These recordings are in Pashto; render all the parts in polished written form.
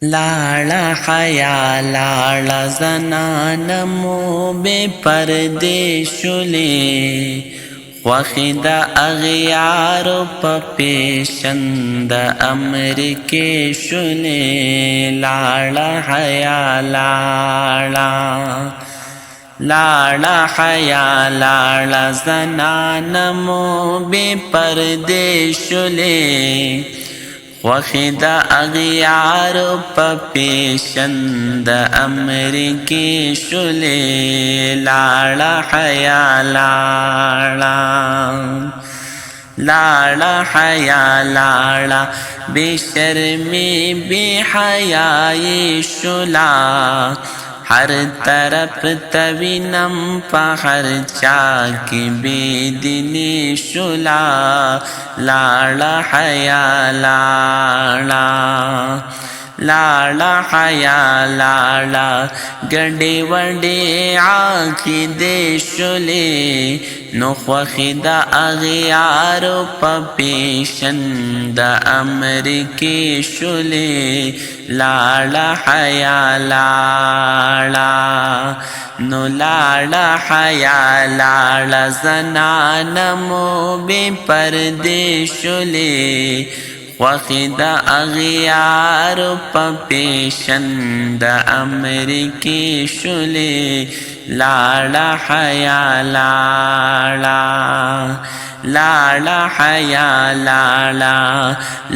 لاړه حیا لاړه زنانه مو بې پردې شولې خوښې د اغیارو په پیشن د امریکې شولې لاړه حیا لاړه حیا لاړه زنانه مو بې پردې شولې خوښې د اغیارو په پیشن د امریکې شولې لاړه حیا لاړه حیا لاړه بې شرمې بې حیایې شوله هر طرف ته وینم په هر چا کې بې دیني شوله لاړه حیا لاړه حیا لاړه ګډې وډې عقیدې شولې نو خوښې د اغیارو په پیشن د امریکې شولې لاړه حیا نو لاړه حیا لاړه زنانه مو بې پردې شولې خوښې د اغیارو په پیشن د امریکې شولې لاړه حیا لاړه حیا لاړه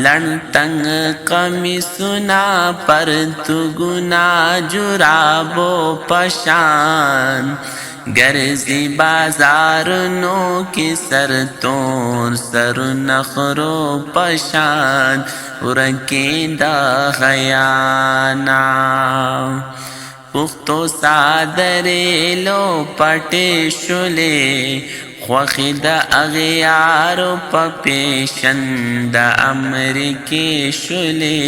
لنډ تنګ قمیصونه پرتوګونه جرابو پشان ګرځي بازارونو کې سرتور سر نخرو پشان ورکې د حیانا پختو صادرې لو پټې شولې خوښې د اغیارو په پیشن د امریکې شولې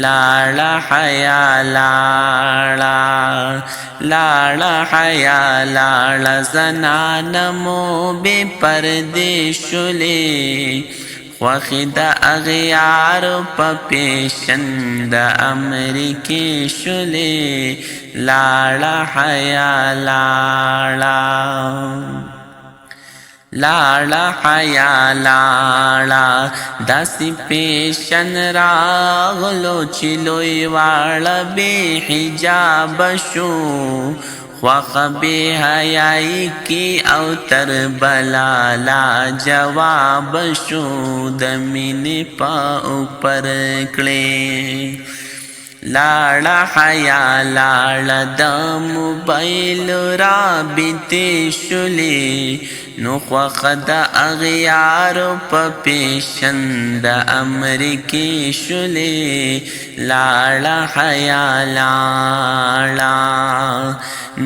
لاړه حیا لاړه حیا لاړه زنانه مو بې پردې شولې خوښې د اغیارو په پیشن د امریکې شولې لاړه حیا لاړه حیا لاړه داسې پیشن راغلو چې لوی واړه بې حجاب شو خوښه بې حیایي کې او تر بلا لا جواب شو د مینې په اوپر کړې لاړه حیا لاړه د موبایل رابطې شولې نو خوښه د اغیارو په پیشن د امریکې شولې لاړه حیا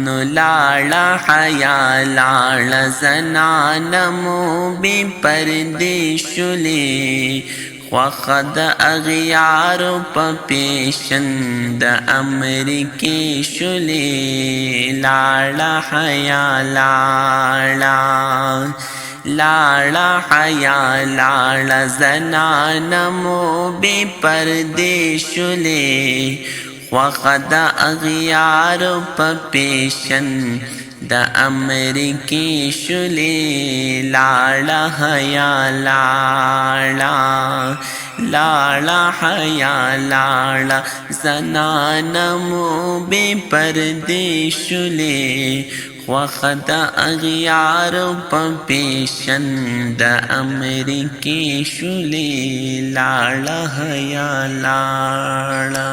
نو لاړه حیا لاړه زنانه مو بې پردې شولې خوښه د اغیارو په پیشن د امریکې شولې لاړه حیا لاړه حیا لاړه زنانه مو بې پردې شولې خوښه د اغیارو په پیشن د امریکې شولې لاړه حیا لاړه حیا لاړه زنانه مو بې پردې شولې خوښه د اغیارو په پیشن د امریکې شولې لاړه حیا لاړه